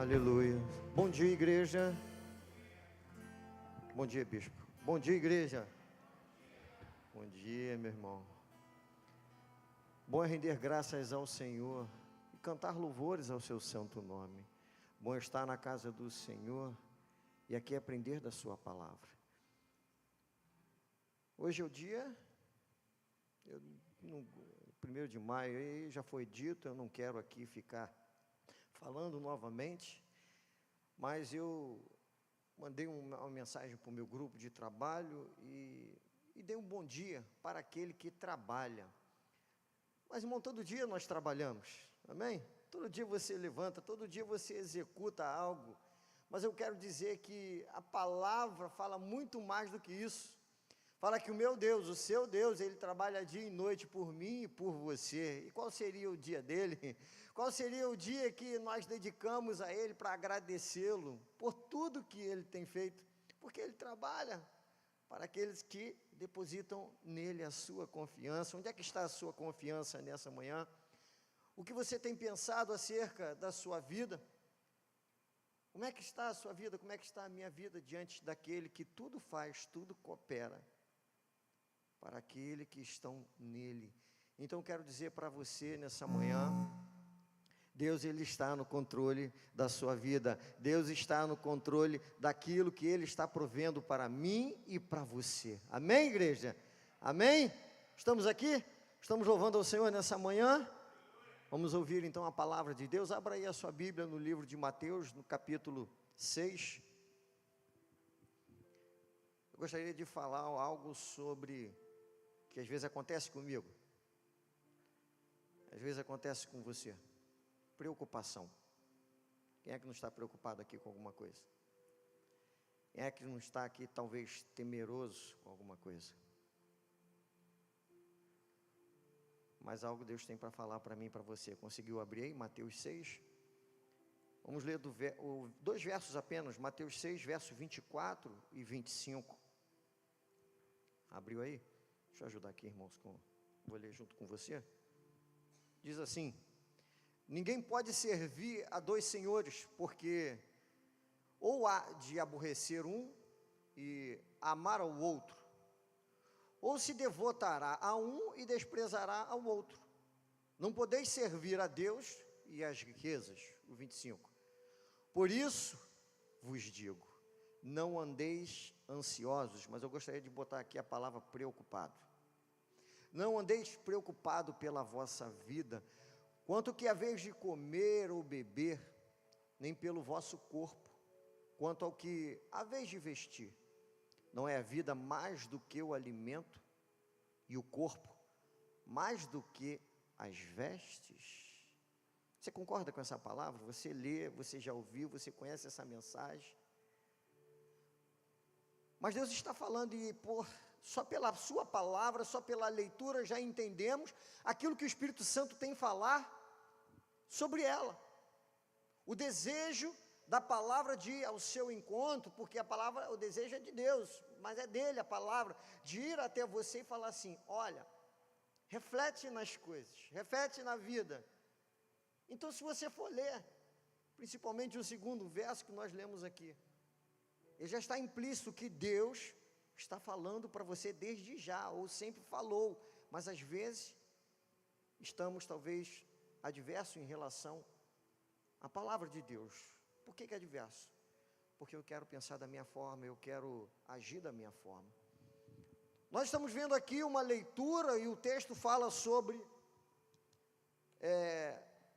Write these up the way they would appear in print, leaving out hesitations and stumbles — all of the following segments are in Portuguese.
Aleluia. Bom dia, igreja. Bom dia, bispo. Bom dia, igreja. Bom dia, meu irmão. Bom é render graças ao Senhor e cantar louvores ao seu santo nome. Bom é estar na casa do Senhor e aqui aprender da sua palavra. Hoje é o dia, 1º de maio, aí já foi dito, eu não quero aqui ficar falando novamente, mas eu mandei uma mensagem para o meu grupo de trabalho e dei um bom dia para aquele que trabalha. Mas, irmão, todo dia nós trabalhamos, amém? Todo dia você levanta, todo dia você executa algo, mas eu quero dizer que a palavra fala muito mais do que isso. Fala que o meu Deus, o seu Deus, Ele trabalha dia e noite por mim e por você. E qual seria o dia dele? Qual seria o dia que nós dedicamos a Ele para agradecê-lo por tudo que Ele tem feito? Porque Ele trabalha para aqueles que depositam nele a sua confiança. Onde é que está a sua confiança nessa manhã? O que você tem pensado acerca da sua vida? Como é que está a sua vida? Como é que está a minha vida diante daquele que tudo faz, tudo coopera para aquele que estão nele? Então quero dizer para você nessa manhã, Deus, Ele está no controle da sua vida. Deus está no controle daquilo que Ele está provendo para mim e para você. Amém, igreja? Amém? Estamos aqui? Estamos louvando ao Senhor nessa manhã? Vamos ouvir então a palavra de Deus. Abra aí a sua Bíblia no livro de Mateus, no capítulo 6. Eu gostaria de falar algo sobre que às vezes acontece comigo, às vezes acontece com você. Preocupação. Quem é que não está preocupado aqui com alguma coisa? Quem é que não está aqui talvez temeroso com alguma coisa? Mas algo Deus tem para falar para mim e para você. Conseguiu abrir aí Mateus 6? Vamos ler dois versos apenas, Mateus 6, versos 24 e 25. Abriu aí? Deixa eu ajudar aqui, irmãos, vou ler junto com você. Diz assim: ninguém pode servir a dois senhores, porque ou há de aborrecer um e amar ao outro, ou se devotará a um e desprezará ao outro. Não podeis servir a Deus e às riquezas. O 25. Por isso vos digo, não andeis ansiosos, mas eu gostaria de botar aqui a palavra preocupado. Não andeis preocupado pela vossa vida, quanto que haveis de comer ou beber, nem pelo vosso corpo, quanto ao que haveis de vestir. Não é a vida mais do que o alimento, e o corpo mais do que as vestes? Você concorda com essa palavra? Você lê, você já ouviu, você conhece essa mensagem? Mas Deus está falando e só pela sua palavra, só pela leitura já entendemos aquilo que o Espírito Santo tem a falar sobre ela. O desejo da palavra de ir ao seu encontro, porque a palavra, o desejo é de Deus, mas é dele a palavra, de ir até você e falar assim: olha, reflete nas coisas, reflete na vida. Então, se você for ler, principalmente o segundo verso que nós lemos aqui, ele já está implícito que Deus está falando para você desde já, ou sempre falou, mas às vezes estamos talvez adversos em relação à palavra de Deus. Por que é adverso? Porque eu quero pensar da minha forma, eu quero agir da minha forma. Nós estamos vendo aqui uma leitura e o texto fala sobre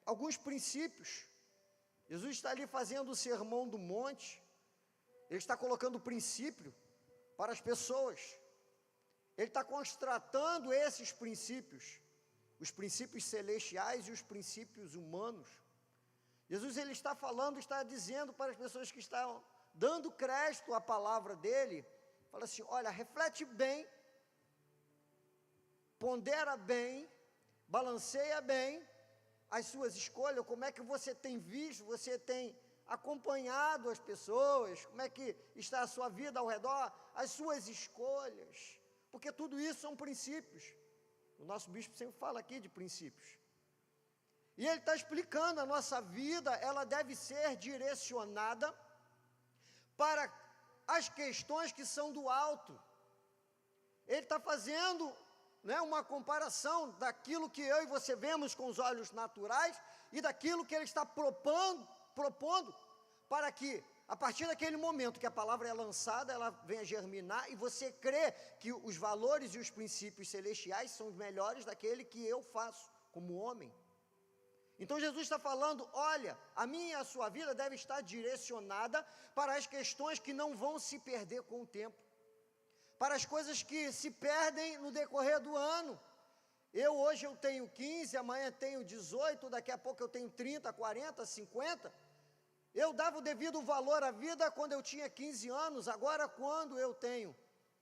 alguns princípios. Jesus está ali fazendo o sermão do monte. Ele está colocando princípio para as pessoas. Ele está constatando esses princípios, os princípios celestiais e os princípios humanos. Jesus, ele está falando, está dizendo para as pessoas que estão dando crédito à palavra dele, fala assim: olha, reflete bem, pondera bem, balanceia bem as suas escolhas, como é que você tem visto, você tem acompanhado as pessoas, como é que está a sua vida ao redor, as suas escolhas, porque tudo isso são princípios. O nosso bispo sempre fala aqui de princípios. E ele está explicando, a nossa vida, ela deve ser direcionada para as questões que são do alto. Ele está fazendo, né, uma comparação daquilo que eu e você vemos com os olhos naturais e daquilo que ele está propondo para que, a partir daquele momento que a palavra é lançada, ela venha germinar e você crê que os valores e os princípios celestiais são melhores daquele que eu faço como homem. Então Jesus está falando, olha, a minha e a sua vida deve estar direcionada para as questões que não vão se perder com o tempo, para as coisas que se perdem no decorrer do ano. Hoje eu tenho 15, amanhã tenho 18, daqui a pouco eu tenho 30, 40, 50. Eu dava o devido valor à vida quando eu tinha 15 anos, agora quando eu tenho,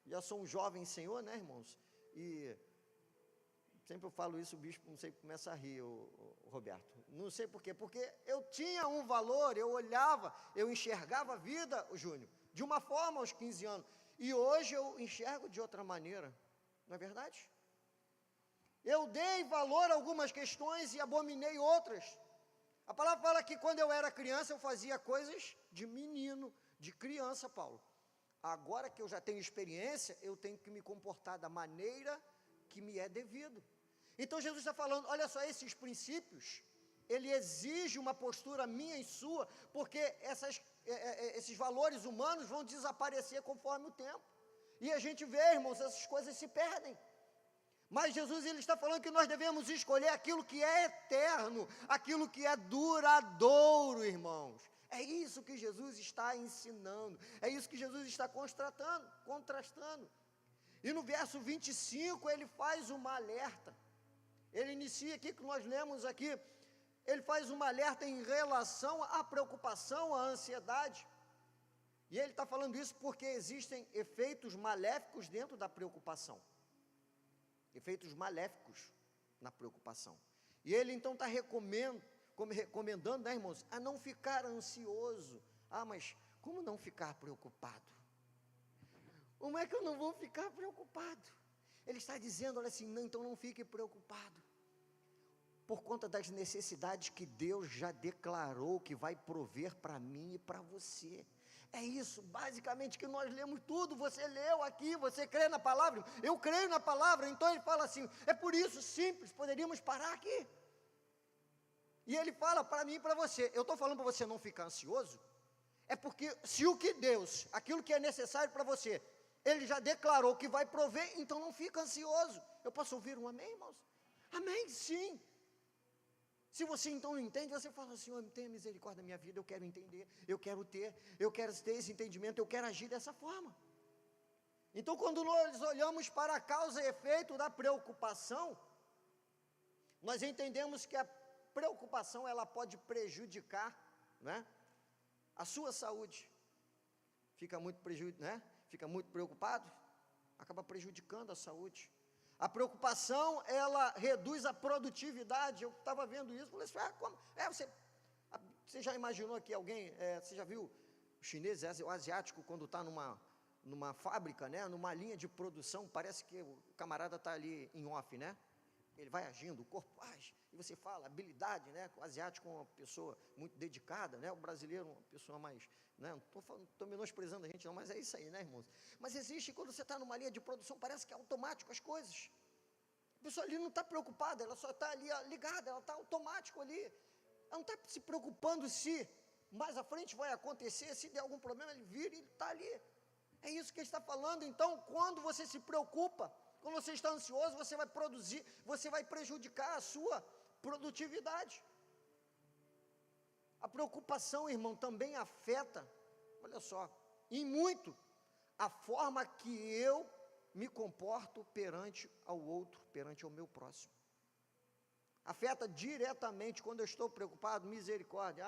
já sou um jovem Senhor, né, irmãos? E sempre eu falo isso, o bispo, não sei, começa a rir, o Roberto. Não sei por quê, porque eu tinha um valor, eu olhava, eu enxergava a vida, o Júnior, de uma forma aos 15 anos. E hoje eu enxergo de outra maneira, não é verdade? Eu dei valor a algumas questões e abominei outras. A palavra fala que quando eu era criança, eu fazia coisas de menino, de criança, Paulo. Agora que eu já tenho experiência, eu tenho que me comportar da maneira que me é devido. Então Jesus está falando, olha só, esses princípios, ele exige uma postura minha e sua, porque esses valores humanos vão desaparecer conforme o tempo. E a gente vê, irmãos, essas coisas se perdem. Mas Jesus, ele está falando que nós devemos escolher aquilo que é eterno, aquilo que é duradouro, irmãos. É isso que Jesus está ensinando, é isso que Jesus está contrastando. E no verso 25, ele faz uma alerta. Ele inicia aqui, que nós lemos aqui, ele faz uma alerta em relação à preocupação, à ansiedade. E ele está falando isso porque existem efeitos maléficos dentro da preocupação. Efeitos maléficos na preocupação. E ele então está recomendando, né, irmãos, a não ficar ansioso. Ah, mas como não ficar preocupado? Como é que eu não vou ficar preocupado? Ele está dizendo, olha assim, não, então não fique preocupado. Por conta das necessidades que Deus já declarou que vai prover para mim e para você. É isso, basicamente, que nós lemos tudo. Você leu aqui, você crê na palavra, eu creio na palavra. Então ele fala assim, é por isso, simples, poderíamos parar aqui. E ele fala para mim e para você, eu estou falando para você não ficar ansioso, é porque se o que Deus, aquilo que é necessário para você, ele já declarou que vai prover, então não fica ansioso. Eu posso ouvir um amém, irmãos? Amém, sim. Se você então não entende, você fala, Senhor, tenha misericórdia da minha vida, eu quero entender, eu quero ter esse entendimento, eu quero agir dessa forma. Então, quando nós olhamos para a causa e efeito da preocupação, nós entendemos que a preocupação, ela pode prejudicar, né, a sua saúde. Fica muito preocupado, acaba prejudicando a saúde. A preocupação, ela reduz a produtividade. Eu estava vendo isso, falei assim, como? Você já imaginou que alguém, você já viu o chinês, o asiático, quando está numa fábrica, né, numa linha de produção, parece que o camarada está ali em off, né? Ele vai agindo, o corpo age, e você fala, habilidade, né? O asiático é uma pessoa muito dedicada, né? O brasileiro é uma pessoa mais, né? Não estou menosprezando a gente não, mas é isso aí, né, irmãos? Mas existe, quando você está numa linha de produção, parece que é automático as coisas. A pessoa ali não está preocupada, ela só está ali ligada, ela está automático ali. Ela não está se preocupando se mais à frente vai acontecer, se der algum problema, ele vira e ele está ali. É isso que ele está falando. Então, quando você se preocupa, quando você está ansioso, você vai produzir, você vai prejudicar a sua produtividade. A preocupação, irmão, também afeta, olha só, em muito, a forma que eu me comporto perante ao outro, perante ao meu próximo. Afeta diretamente, quando eu estou preocupado, misericórdia,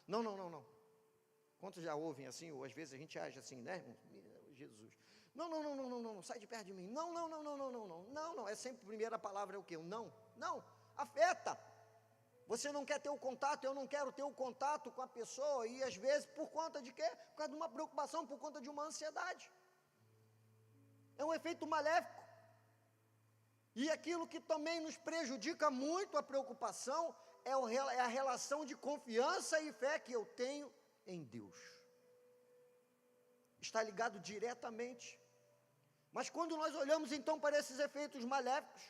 não. Quantos já ouvem assim, ou às vezes a gente age assim, né, irmão? Jesus. Não, sai de perto de mim. Não. É sempre a primeira palavra é o quê? Não. Afeta. Você não quer ter o contato, eu não quero ter o contato com a pessoa, e às vezes por conta de quê? Por causa de uma preocupação, por conta de uma ansiedade. É um efeito maléfico. E aquilo que também nos prejudica muito a preocupação é a relação de confiança e fé que eu tenho em Deus. Está ligado diretamente. Mas quando nós olhamos então para esses efeitos maléficos,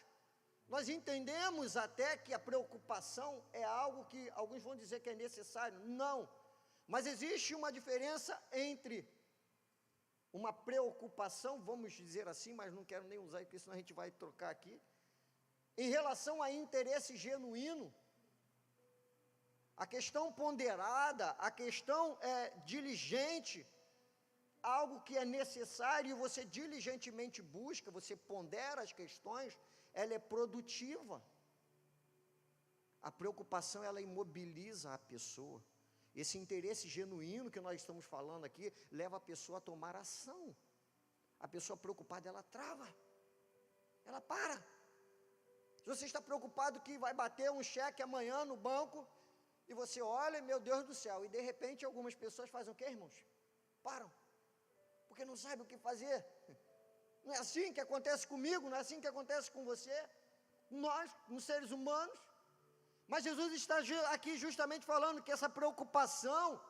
nós entendemos até que a preocupação é algo que alguns vão dizer que é necessário. Não, mas existe uma diferença entre uma preocupação, vamos dizer assim, mas não quero nem usar, porque senão a gente vai trocar aqui, em relação a interesse genuíno, a questão ponderada, a questão diligente, algo que é necessário e você diligentemente busca, você pondera as questões, ela é produtiva. A preocupação, ela imobiliza a pessoa. Esse interesse genuíno que nós estamos falando aqui, leva a pessoa a tomar ação. A pessoa preocupada, ela trava, ela para. Se você está preocupado que vai bater um cheque amanhã no banco, e você olha, meu Deus do céu, e de repente algumas pessoas fazem o quê, irmãos? Param, porque não sabem o que fazer. Não é assim que acontece comigo, não é assim que acontece com você, nós, como seres humanos. Mas Jesus está aqui justamente falando que essa preocupação,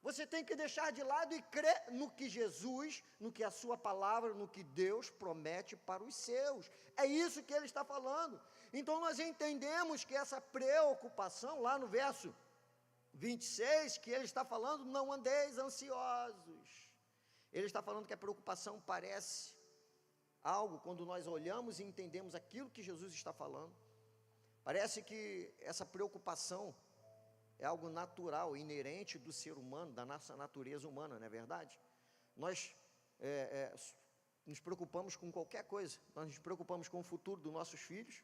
você tem que deixar de lado e crer no que Jesus, no que a sua palavra, no que Deus promete para os seus. É isso que ele está falando. Então nós entendemos que essa preocupação, lá no verso 26, que ele está falando, não andeis ansiosos. Ele está falando que a preocupação parece algo, quando nós olhamos e entendemos aquilo que Jesus está falando, parece que essa preocupação é algo natural, inerente do ser humano, da nossa natureza humana, não é verdade? Nós nos preocupamos com qualquer coisa, nós nos preocupamos com o futuro dos nossos filhos,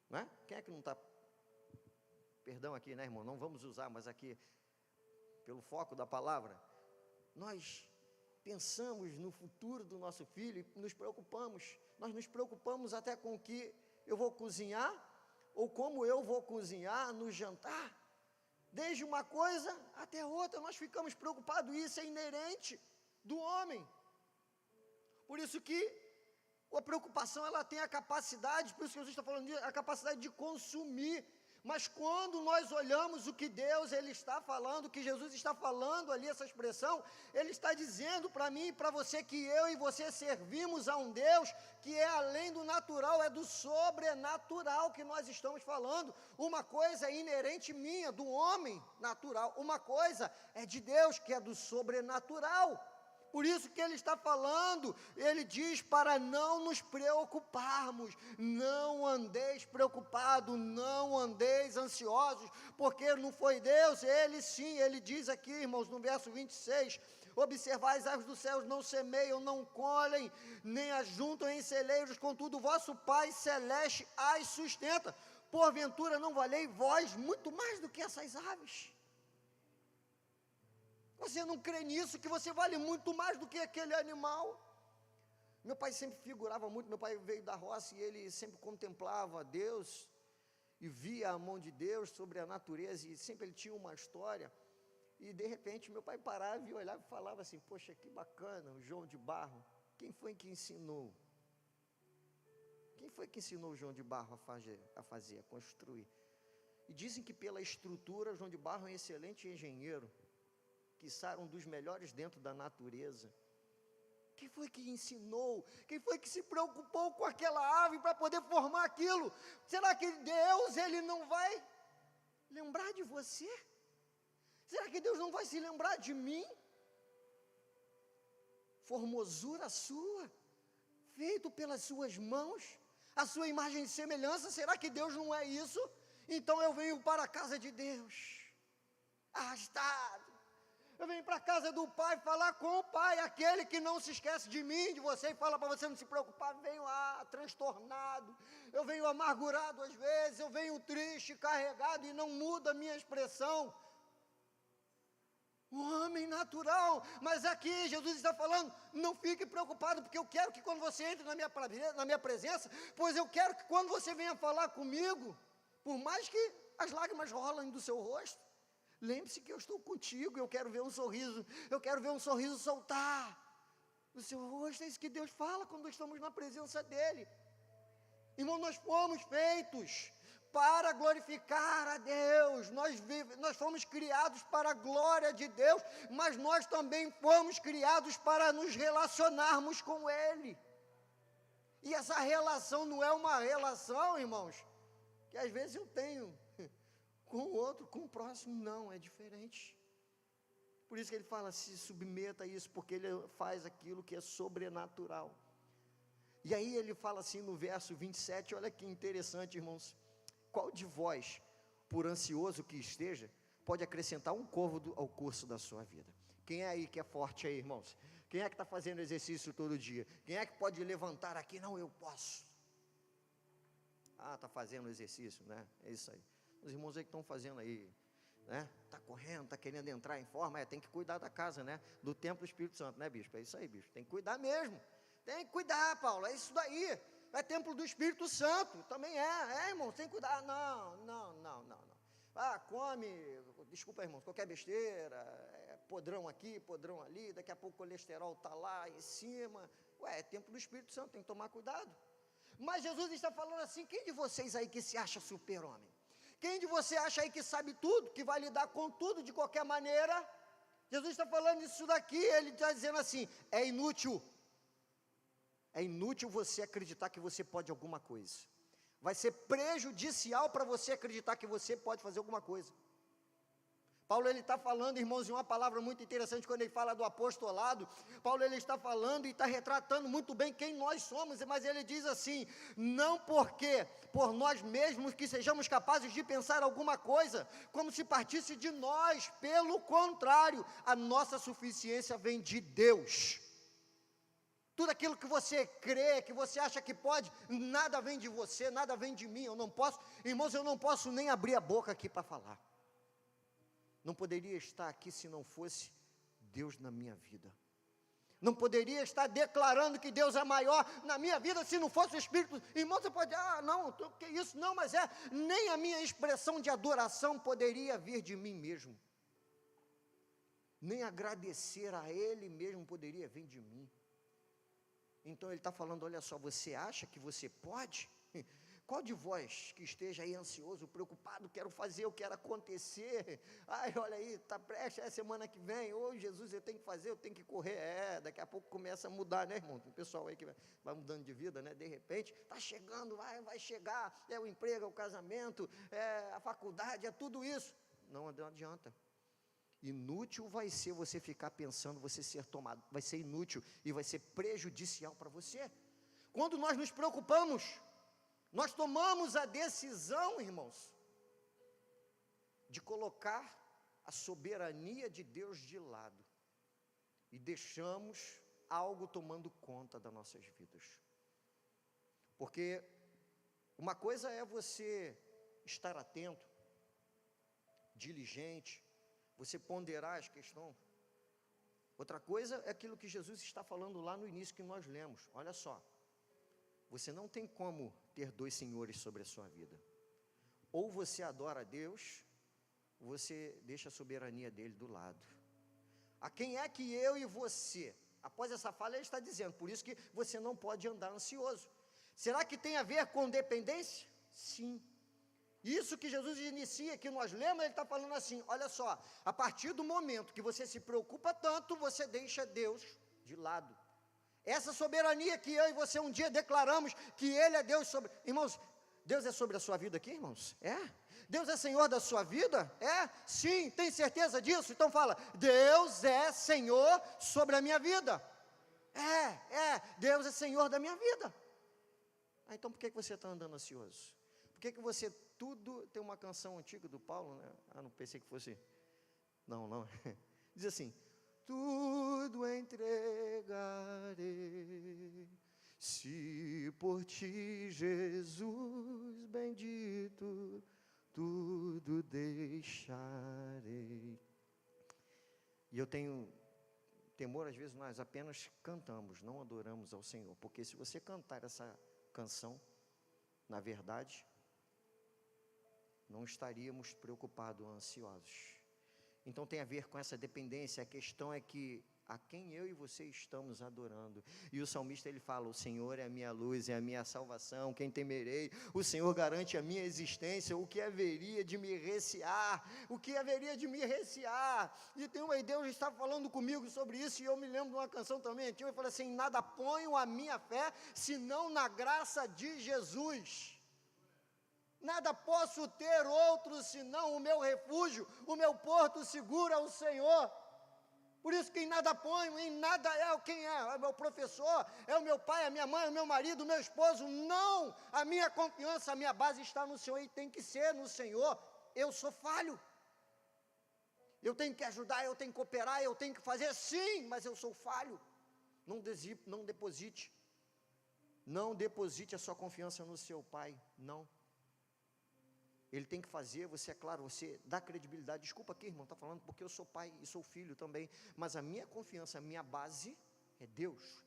não é? Quem é que não está, perdão aqui, né, irmão, não vamos usar, mas aqui, pelo foco da palavra, nós pensamos no futuro do nosso filho e nos preocupamos, nós nos preocupamos até com o que eu vou cozinhar, ou como eu vou cozinhar no jantar, desde uma coisa até outra, nós ficamos preocupados, isso é inerente do homem. Por isso que a preocupação, ela tem a capacidade, por isso que Jesus está falando, a capacidade de consumir. Mas quando nós olhamos o que Deus, ele está falando, o que Jesus está falando ali, essa expressão, ele está dizendo para mim e para você que eu e você servimos a um Deus que é além do natural, é do sobrenatural que nós estamos falando. Uma coisa é inerente minha, do homem natural, uma coisa é de Deus, que é do sobrenatural. Por isso que ele está falando, ele diz para não nos preocuparmos, não andeis preocupados, não andeis ansiosos, porque não foi Deus, ele sim, ele diz aqui, irmãos, no verso 26, observai as aves dos céus, não semeiam, não colhem, nem ajuntam em celeiros, contudo, vosso Pai Celeste as sustenta, porventura não valei vós muito mais do que essas aves? Você não crê nisso, que você vale muito mais do que aquele animal? Meu pai sempre figurava muito, meu pai veio da roça e ele sempre contemplava Deus, e via a mão de Deus sobre a natureza, e sempre ele tinha uma história, e de repente meu pai parava e olhava e falava assim, poxa, que bacana, o João de Barro, quem foi que ensinou? Quem foi que ensinou o João de Barro a fazer, a construir? E dizem que pela estrutura, o João de Barro é um excelente engenheiro, quiçá um dos melhores dentro da natureza. Quem foi que ensinou? Quem foi que se preocupou com aquela ave para poder formar aquilo? Será que Deus, ele não vai lembrar de você? Será que Deus não vai se lembrar de mim? Formosura sua, feito pelas suas mãos, a sua imagem e semelhança, será que Deus não é isso? Então eu venho para a casa de Deus, arrastado. Eu venho para a casa do Pai, falar com o Pai, aquele que não se esquece de mim, de você, e fala para você não se preocupar. Venho transtornado, eu venho amargurado às vezes, eu venho triste, carregado, e não muda a minha expressão. O homem natural, mas aqui Jesus está falando, não fique preocupado, porque eu quero que quando você entre na minha presença, pois eu quero que quando você venha falar comigo, por mais que as lágrimas rolem do seu rosto, lembre-se que eu estou contigo, eu quero ver um sorriso soltar do seu rosto. É isso que Deus fala quando estamos na presença dEle. Irmão, nós fomos feitos para glorificar a Deus. Nós fomos criados para a glória de Deus, mas nós também fomos criados para nos relacionarmos com Ele. E essa relação não é uma relação, irmãos, que às vezes eu tenho com o outro, com o próximo, não, é diferente. Por isso que ele fala, se submeta a isso, porque ele faz aquilo que é sobrenatural. E aí ele fala assim no verso 27, olha que interessante, irmãos. Qual de vós, por ansioso que esteja, pode acrescentar um côvado ao curso da sua vida? Quem é aí que é forte aí, irmãos? Quem é que está fazendo exercício todo dia? Quem é que pode levantar aqui? Não, eu posso. Ah, está fazendo exercício, né? É isso aí. Os irmãos aí que estão fazendo aí, né? Está correndo, está querendo entrar em forma, tem que cuidar da casa, né? Do templo do Espírito Santo, né, bispo? É isso aí, bispo. Tem que cuidar mesmo. Tem que cuidar, Paulo, é isso daí. É templo do Espírito Santo, também irmão, tem que cuidar. Não. Ah, come, desculpa, irmão, qualquer besteira, podrão aqui, podrão ali, daqui a pouco o colesterol está lá em cima. É templo do Espírito Santo, tem que tomar cuidado. Mas Jesus está falando assim, quem de vocês aí que se acha super-homem? Quem de você acha aí que sabe tudo, que vai lidar com tudo de qualquer maneira? Jesus está falando isso daqui, ele está dizendo assim, é inútil. É inútil você acreditar que você pode alguma coisa. Vai ser prejudicial para você acreditar que você pode fazer alguma coisa. Paulo, ele está falando, irmãos, de uma palavra muito interessante, quando ele fala do apostolado. Paulo, ele está falando e está retratando muito bem quem nós somos, mas ele diz assim, não porque por nós mesmos que sejamos capazes de pensar alguma coisa, como se partisse de nós, pelo contrário, a nossa suficiência vem de Deus. Tudo aquilo que você crê, que você acha que pode, nada vem de você, nada vem de mim, eu não posso, irmãos, eu não posso nem abrir a boca aqui para falar. Não poderia estar aqui se não fosse Deus na minha vida. Não poderia estar declarando que Deus é maior na minha vida se não fosse o Espírito. Irmão, você pode, não, que isso? Não, mas nem a minha expressão de adoração poderia vir de mim mesmo. Nem agradecer a Ele mesmo poderia vir de mim. Então ele está falando, olha só, você acha que você pode? Qual de vós que esteja aí ansioso, preocupado, quero fazer, eu quero acontecer, olha aí, está prestes, é semana que vem, Jesus, eu tenho que fazer, eu tenho que correr, daqui a pouco começa a mudar, né, irmão? Tem pessoal aí que vai mudando de vida, né, de repente, está chegando, vai chegar, é o emprego, é o casamento, é a faculdade, é tudo isso, não adianta. Inútil vai ser você ficar pensando, você ser tomado, vai ser inútil e vai ser prejudicial para você. Quando nós nos preocupamos, nós tomamos a decisão, irmãos, de colocar a soberania de Deus de lado e deixamos algo tomando conta das nossas vidas. Porque uma coisa é você estar atento, diligente, você ponderar as questões. Outra coisa é aquilo que Jesus está falando lá no início que nós lemos. Olha só, você não tem como ter dois senhores sobre a sua vida. Ou você adora a Deus, ou você deixa a soberania dele do lado. A quem é que eu e você, após essa fala ele está dizendo, por isso que você não pode andar ansioso. Será que tem a ver com dependência? Sim. Isso que Jesus inicia, que nós lemos, ele está falando assim, olha só, a partir do momento que você se preocupa tanto, você deixa Deus de lado. Essa soberania que eu e você um dia declaramos, que Ele é Deus sobre... Irmãos, Deus é sobre a sua vida aqui, irmãos? É? Deus é Senhor da sua vida? É? Sim, tem certeza disso? Então fala, Deus é Senhor sobre a minha vida. Deus é Senhor da minha vida. Então por que você está andando ansioso? Por que você tudo... Tem uma canção antiga do Paulo, né? Não pensei que fosse... Não. Diz assim, tudo entregarei, se por ti, Jesus bendito, tudo deixarei. E eu tenho temor, às vezes nós apenas cantamos, não adoramos ao Senhor, porque se você cantar essa canção, na verdade, não estaríamos preocupados ou ansiosos. Então tem a ver com essa dependência. A questão é que a quem eu e você estamos adorando. E o salmista, ele fala, o Senhor é a minha luz, é a minha salvação, quem temerei? O Senhor garante a minha existência, o que haveria de me recear? O que haveria de me recear? E Deus está falando comigo sobre isso, e eu me lembro de uma canção também, antiga, eu falei assim, nada ponho a minha fé, senão na graça de Jesus. Nada posso ter outro, senão o meu refúgio, o meu porto seguro é o Senhor. Por isso que em nada ponho, em nada é quem é o meu professor, é o meu pai, a minha mãe, o meu marido, o meu esposo, não, a minha confiança, a minha base está no Senhor, e tem que ser no Senhor. Eu sou falho, eu tenho que ajudar, eu tenho que cooperar, eu tenho que fazer, sim, mas eu sou falho. Não deposite a sua confiança no seu pai, não. Ele tem que fazer, você, é claro, você dá credibilidade. Desculpa aqui, irmão, está falando porque eu sou pai e sou filho também. Mas a minha confiança, a minha base é Deus.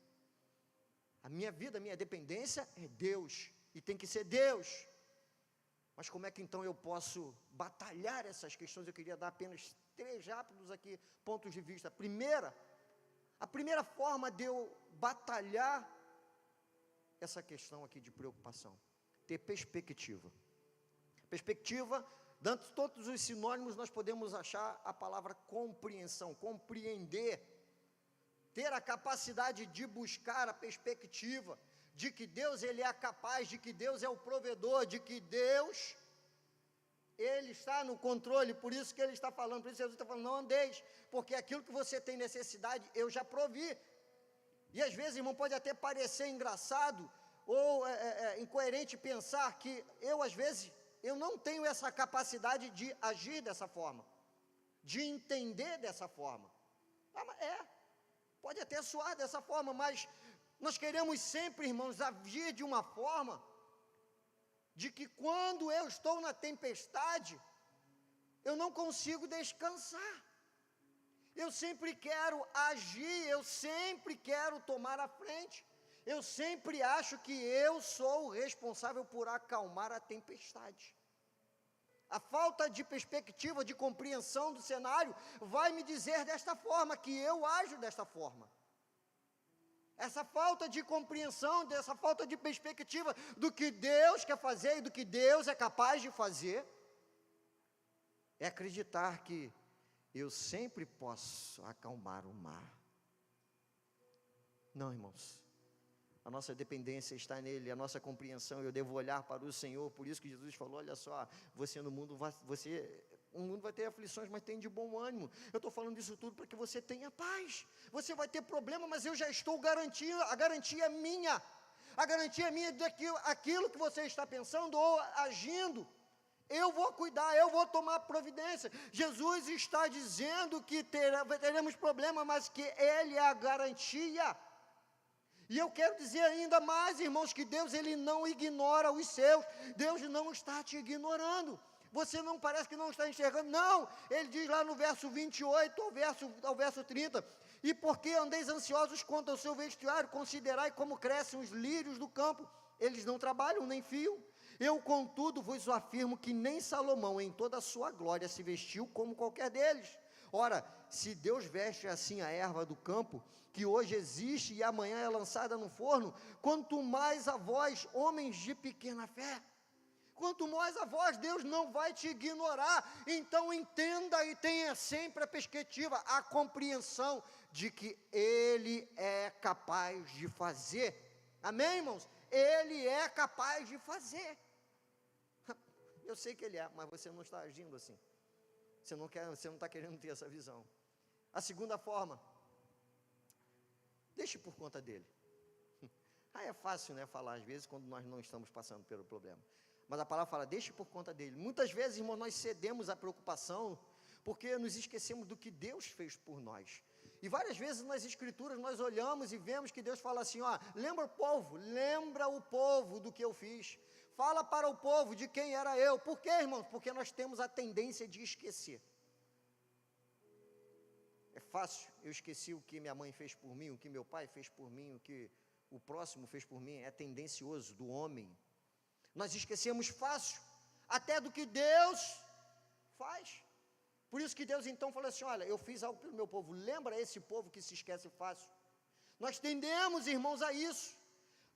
A minha vida, a minha dependência é Deus. E tem que ser Deus. Mas como é que então eu posso batalhar essas questões? Eu queria dar apenas 3 rápidos aqui, pontos de vista. A primeira forma de eu batalhar essa questão aqui de preocupação, ter perspectiva. Perspectiva, dentro de todos os sinônimos, nós podemos achar a palavra compreensão, compreender, ter a capacidade de buscar a perspectiva, de que Deus, Ele é capaz, de que Deus é o provedor, de que Deus, Ele está no controle, por isso que Ele está falando, por isso Jesus está falando, não andeis, porque aquilo que você tem necessidade, eu já provi. E às vezes, irmão, pode até parecer engraçado, ou incoerente pensar que às vezes, eu não tenho essa capacidade de agir dessa forma, de entender dessa forma. Pode até soar dessa forma, mas nós queremos sempre, irmãos, agir de uma forma, de que quando eu estou na tempestade, eu não consigo descansar. Eu sempre quero agir, eu sempre quero tomar a frente. Eu sempre acho que eu sou o responsável por acalmar a tempestade. A falta de perspectiva, de compreensão do cenário, vai me dizer desta forma, que eu ajo desta forma. Essa falta de compreensão, dessa falta de perspectiva do que Deus quer fazer e do que Deus é capaz de fazer, é acreditar que eu sempre posso acalmar o mar. Não, irmãos. A nossa dependência está nele, a nossa compreensão, eu devo olhar para o Senhor, por isso que Jesus falou, olha só, você no mundo, o mundo vai ter aflições, mas tem de bom ânimo. Eu estou falando isso tudo para que você tenha paz. Você vai ter problema, mas eu já estou garantindo, a garantia é minha. A garantia é minha daquilo que você está pensando ou agindo. Eu vou cuidar, eu vou tomar providência. Jesus está dizendo que teremos problema, mas que Ele é a garantia. E eu quero dizer ainda mais, irmãos, que Deus, Ele não ignora os seus. Deus não está te ignorando. Você não parece que não está enxergando. Não, Ele diz lá no verso 28 ao verso 30. E porque andeis ansiosos quanto ao seu vestiário, considerai como crescem os lírios do campo. Eles não trabalham nem fiam. Eu, contudo, vos afirmo que nem Salomão, em toda a sua glória, se vestiu como qualquer deles. Ora, se Deus veste assim a erva do campo, que hoje existe e amanhã é lançada no forno, quanto mais a vós, homens de pequena fé. Quanto mais a vós, Deus não vai te ignorar. Então entenda e tenha sempre a perspectiva, a compreensão de que Ele é capaz de fazer. Amém, irmãos? Ele é capaz de fazer. Eu sei que Ele é, mas você não está agindo assim. Você não está querendo ter essa visão. A segunda forma, deixe por conta dele. É fácil, né, falar às vezes quando nós não estamos passando pelo problema. Mas a palavra fala, deixe por conta dele. Muitas vezes, irmão, nós cedemos à preocupação, porque nos esquecemos do que Deus fez por nós. E várias vezes nas escrituras nós olhamos e vemos que Deus fala assim, lembra o povo do que eu fiz. Fala para o povo de quem era eu. Por quê, irmãos? Porque nós temos a tendência de esquecer. É fácil, eu esqueci o que minha mãe fez por mim, o que meu pai fez por mim, o que o próximo fez por mim, é tendencioso do homem. Nós esquecemos fácil, até do que Deus faz. Por isso que Deus então falou assim, olha, eu fiz algo pelo meu povo, lembra esse povo que se esquece fácil? Nós tendemos, irmãos, a isso,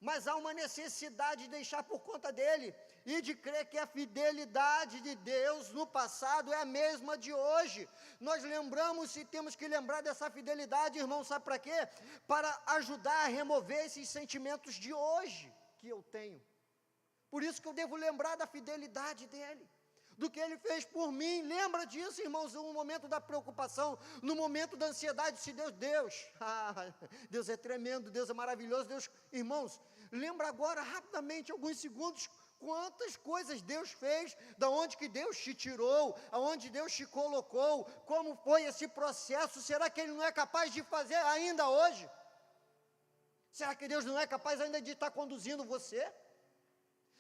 mas há uma necessidade de deixar por conta dele, e de crer que a fidelidade de Deus no passado é a mesma de hoje. Nós lembramos e temos que lembrar dessa fidelidade, irmão, sabe para quê? Para ajudar a remover esses sentimentos de hoje que eu tenho. Por isso que eu devo lembrar da fidelidade dele, do que ele fez por mim. Lembra disso, irmãos, no momento da preocupação, no momento da ansiedade, se Deus é tremendo, Deus é maravilhoso, irmãos, lembra agora, rapidamente, alguns segundos, quantas coisas Deus fez, da onde que Deus te tirou, aonde Deus te colocou, como foi esse processo. Será que Ele não é capaz de fazer ainda hoje? Será que Deus não é capaz ainda de estar conduzindo você?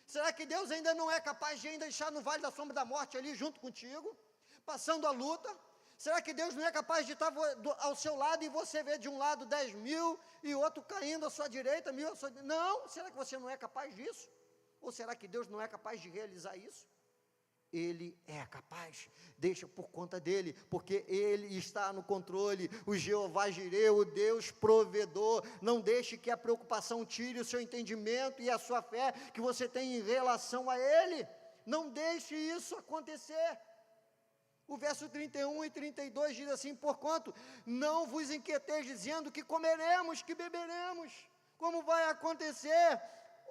Será que Deus ainda não é capaz de ainda deixar no vale da sombra da morte ali junto contigo, passando a luta? Será que Deus não é capaz de estar ao seu lado e você vê de um lado 10.000 e outro caindo à sua direita, 1.000 à sua direita? Não, será que você não é capaz disso? Ou será que Deus não é capaz de realizar isso? Ele é capaz, deixa por conta dele, porque ele está no controle. O Jeová Jireh, o Deus provedor. Não deixe que a preocupação tire o seu entendimento e a sua fé que você tem em relação a ele. Não deixe isso acontecer. O verso 31 e 32 diz assim: porquanto não vos inquieteis dizendo que comeremos, que beberemos, como vai acontecer,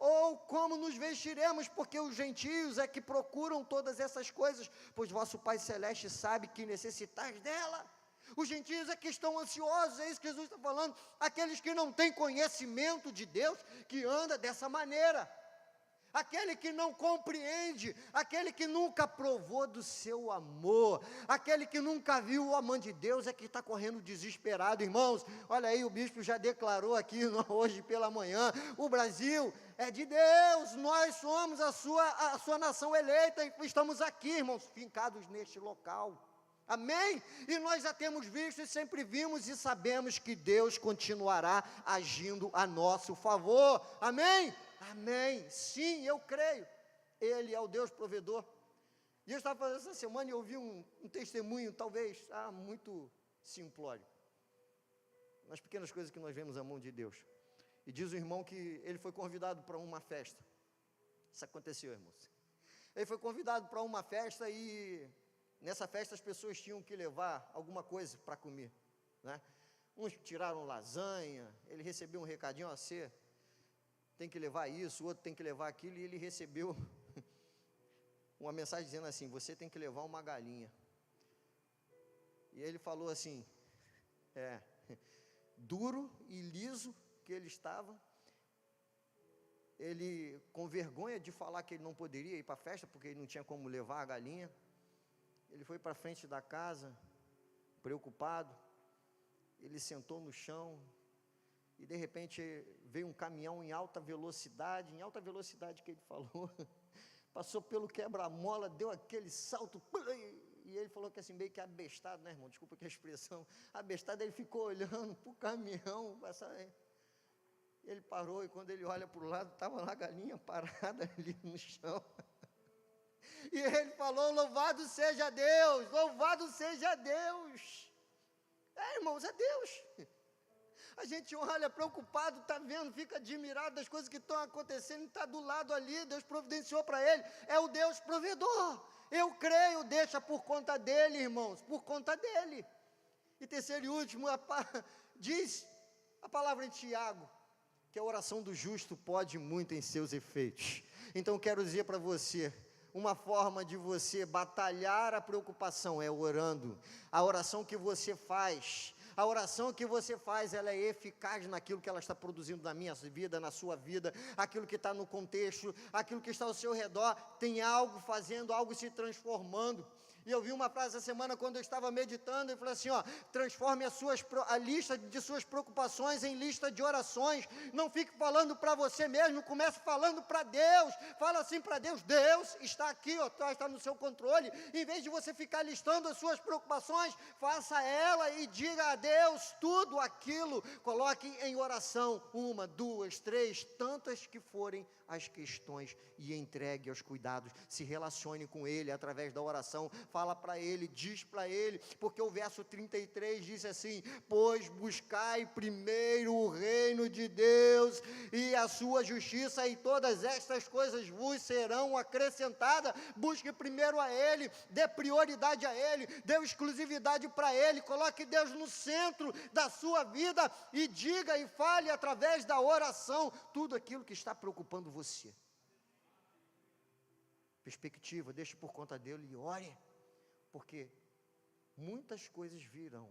ou como nos vestiremos, porque os gentios é que procuram todas essas coisas, pois vosso Pai Celeste sabe que necessitais dela. Os gentios é que estão ansiosos, é isso que Jesus está falando, aqueles que não têm conhecimento de Deus, que anda dessa maneira, aquele que não compreende, aquele que nunca provou do seu amor, aquele que nunca viu o amor de Deus, é que está correndo desesperado. Irmãos, olha aí, o bispo já declarou aqui hoje pela manhã, o Brasil é de Deus, nós somos a sua nação eleita, e estamos aqui, irmãos, fincados neste local. Amém? E nós já temos visto e sempre vimos e sabemos que Deus continuará agindo a nosso favor. Amém? Amém, sim, eu creio, Ele é o Deus provedor. E eu estava falando essa semana e ouvi um testemunho, talvez, muito simplório, nas pequenas coisas que nós vemos a mão de Deus. E diz o irmão que ele foi convidado para uma festa. Isso aconteceu, irmãos. Ele foi convidado para uma festa e nessa festa as pessoas tinham que levar alguma coisa para comer, né? Uns tiraram lasanha, ele recebeu um recadinho, você tem que levar isso, o outro tem que levar aquilo, e ele recebeu uma mensagem dizendo assim: você tem que levar uma galinha. E ele falou assim, duro e liso que ele estava, ele com vergonha de falar que ele não poderia ir para a festa, porque ele não tinha como levar a galinha, ele foi para frente da casa, preocupado, ele sentou no chão, e de repente veio um caminhão em alta velocidade que ele falou, passou pelo quebra-mola, deu aquele salto, e ele falou que assim, meio que abestado, né, irmão, desculpa que a expressão, abestado, ele ficou olhando para o caminhão, ele parou, e quando ele olha para o lado, estava lá a galinha parada ali no chão, e ele falou: louvado seja Deus, louvado seja Deus. Irmãos, é Deus. A gente olha preocupado, está vendo, fica admirado das coisas que estão acontecendo, está do lado ali, Deus providenciou para ele, é o Deus provedor. Eu creio, deixa por conta dele, irmãos, por conta dele. E terceiro e último, diz a palavra em Tiago, que a oração do justo pode muito em seus efeitos. Então quero dizer para você, uma forma de você batalhar a preocupação é orando. A oração que você faz, ela é eficaz naquilo que ela está produzindo na minha vida, na sua vida, aquilo que está no contexto, aquilo que está ao seu redor, tem algo fazendo, algo se transformando. E eu vi uma frase essa semana quando eu estava meditando, e falei assim, transforme a lista de suas preocupações em lista de orações. Não fique falando para você mesmo, comece falando para Deus. Fala assim para Deus: Deus está aqui, está no seu controle. Em vez de você ficar listando as suas preocupações, faça ela e diga a Deus tudo aquilo. Coloque em oração, 1, 2, 3, tantas que forem as questões e entregue aos cuidados. Se relacione com Ele através da oração. Fala para Ele, diz para Ele, porque o verso 33 diz assim: pois buscai primeiro o reino de Deus e a sua justiça, e todas estas coisas vos serão acrescentadas. Busque primeiro a Ele, dê prioridade a Ele, dê exclusividade para Ele, coloque Deus no centro da sua vida e diga e fale através da oração tudo aquilo que está preocupando você. Perspectiva, deixe por conta dele e ore, porque muitas coisas virão,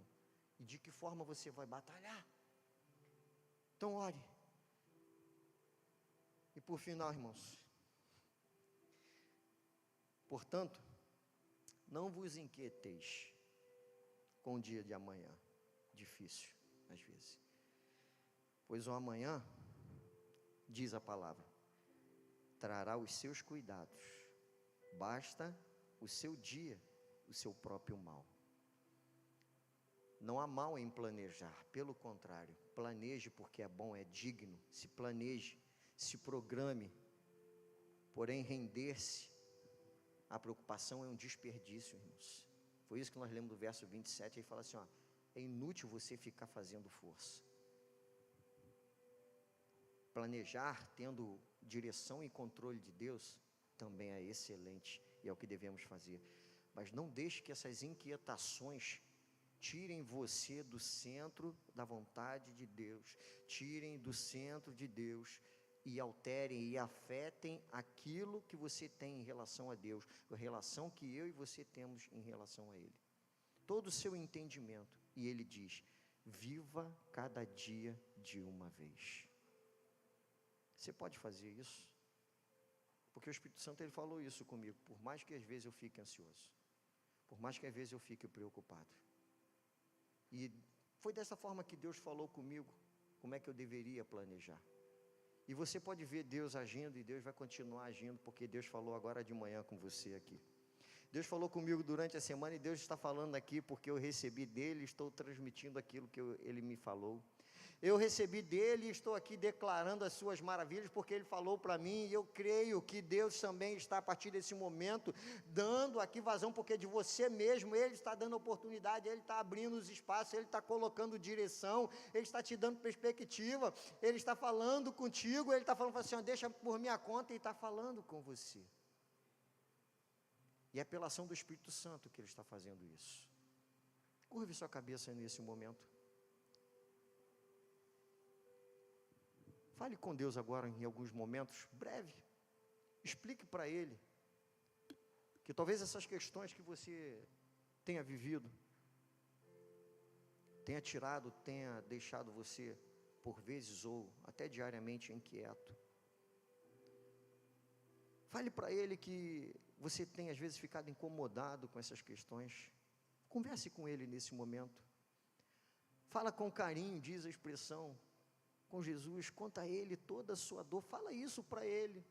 e de que forma você vai batalhar? Então ore. E por final, irmãos, portanto, não vos inquieteis com o dia de amanhã, difícil às vezes, pois o amanhã, diz a palavra, trará os seus cuidados, basta o seu dia, o seu próprio mal. Não há mal em planejar, pelo contrário, planeje porque é bom, é digno, se planeje, se programe, porém render-se à preocupação é um desperdício, irmãos. Foi isso que nós lemos do verso 27, aí fala assim, ó, é inútil você ficar fazendo força. Planejar, tendo direção e controle de Deus, também é excelente, e é o que devemos fazer. Mas não deixe que essas inquietações tirem você do centro da vontade de Deus, tirem do centro de Deus, e alterem e afetem aquilo que você tem em relação a Deus, a relação que eu e você temos em relação a Ele. Todo o seu entendimento, e Ele diz, viva cada dia de uma vez. Você pode fazer isso? Porque o Espírito Santo, Ele falou isso comigo, por mais que às vezes eu fique ansioso, por mais que às vezes eu fique preocupado. E foi dessa forma que Deus falou comigo, como é que eu deveria planejar. E você pode ver Deus agindo, e Deus vai continuar agindo, porque Deus falou agora de manhã com você aqui. Deus falou comigo durante a semana, e Deus está falando aqui, porque eu recebi dEle, estou transmitindo aquilo que Ele me falou. Eu recebi dEle e estou aqui declarando as suas maravilhas, porque Ele falou para mim, e eu creio que Deus também está, a partir desse momento, dando aqui vazão, porque de você mesmo, Ele está dando oportunidade, Ele está abrindo os espaços, Ele está colocando direção, Ele está te dando perspectiva, Ele está falando contigo, Ele está falando assim, ó, deixa por minha conta, e está falando com você. E é pela ação do Espírito Santo que Ele está fazendo isso. Curve sua cabeça nesse momento. Fale com Deus agora em alguns momentos, breve. Explique para Ele que talvez essas questões que você tenha vivido, tenha tirado, tenha deixado você, por vezes ou até diariamente, inquieto. Fale para Ele que você tem às vezes ficado incomodado com essas questões. Converse com Ele nesse momento. Fala com carinho, diz a expressão, com Jesus, conta a Ele toda a sua dor, fala isso para Ele.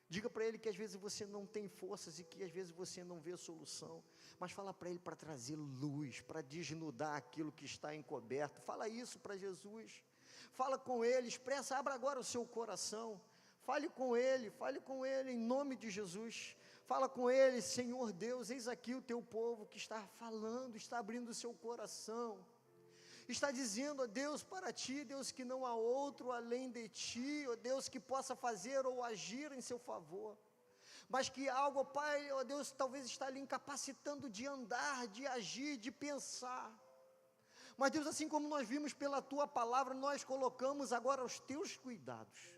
Diga para Ele que às vezes você não tem forças e que às vezes você não vê solução, mas fala para Ele para trazer luz, para desnudar aquilo que está encoberto. Fala isso para Jesus. Fala com Ele, expressa, abra agora o seu coração. Fale com Ele em nome de Jesus. Fala com Ele, Senhor Deus, eis aqui o teu povo que está falando, está abrindo o seu coração. Está dizendo, ó Deus, para ti, Deus, que não há outro além de ti, ó Deus, que possa fazer ou agir em seu favor, mas que algo, ó Pai, ó Deus, talvez está lhe incapacitando de andar, de agir, de pensar. Mas Deus, assim como nós vimos pela tua palavra, nós colocamos agora os teus cuidados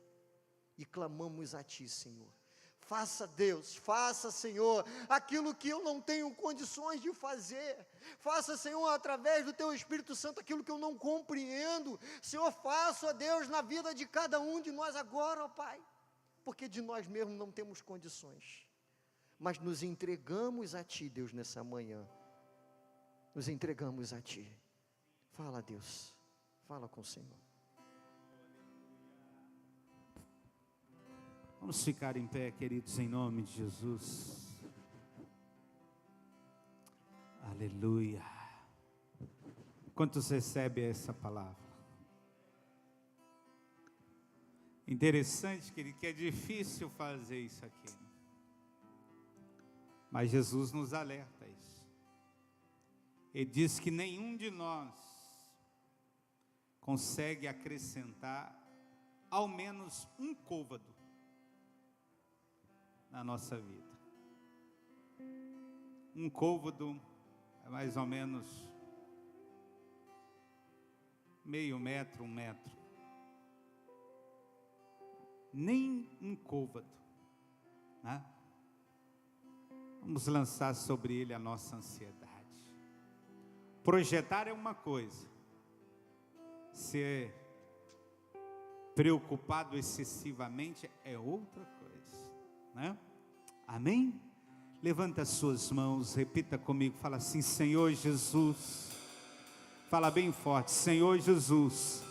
e clamamos a ti, Senhor. Faça, Deus, faça, Senhor, aquilo que eu não tenho condições de fazer. Faça, Senhor, através do Teu Espírito Santo, aquilo que eu não compreendo. Senhor, faça, ó Deus, na vida de cada um de nós agora, ó Pai, porque de nós mesmos não temos condições. Mas nos entregamos a Ti, Deus, nessa manhã. Nos entregamos a Ti. Fala, Deus, fala com o Senhor. Vamos ficar em pé, queridos, em nome de Jesus. Aleluia. Quantos recebem essa palavra? Interessante, querido, que é difícil fazer isso aqui. Mas Jesus nos alerta a isso. Ele diz que nenhum de nós consegue acrescentar ao menos um côvado na nossa vida. Um côvado é mais ou menos meio metro, 1 metro. Nem um côvado, né? Vamos lançar sobre ele a nossa ansiedade. Projetar é uma coisa, ser preocupado excessivamente é outra coisa, né? Amém? Levanta as suas mãos, repita comigo, fala assim: Senhor Jesus, fala bem forte, Senhor Jesus,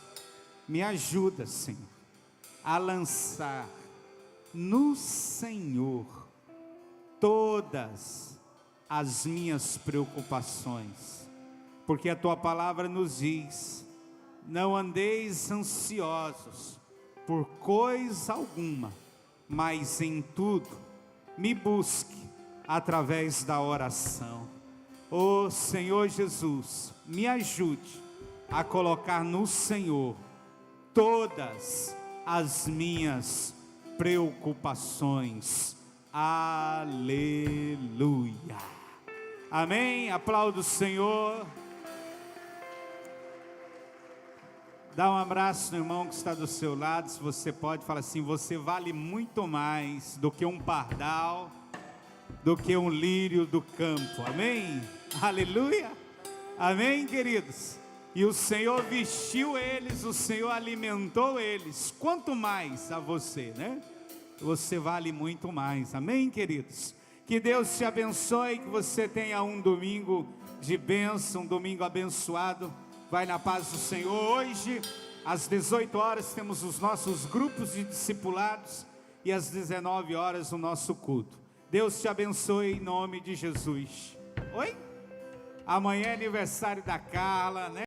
me ajuda, Senhor, a lançar no Senhor todas as minhas preocupações, porque a tua palavra nos diz: não andeis ansiosos por coisa alguma, mas em tudo me busque através da oração. Ô Senhor Jesus, me ajude a colocar no Senhor todas as minhas preocupações. Aleluia. Amém? Aplauda o Senhor. Dá um abraço no irmão que está do seu lado, se você pode. Fala assim: você vale muito mais do que um pardal, do que um lírio do campo. Amém? Aleluia. Amém, queridos? E o Senhor vestiu eles, o Senhor alimentou eles. Quanto mais a você, né? Você vale muito mais. Amém, queridos? Que Deus te abençoe, que você tenha um domingo de bênção, um domingo abençoado. Vai na paz do Senhor. Hoje, às 18 horas, temos os nossos grupos de discipulados e às 19 horas o nosso culto. Deus te abençoe em nome de Jesus. Oi? Amanhã é aniversário da Carla, né?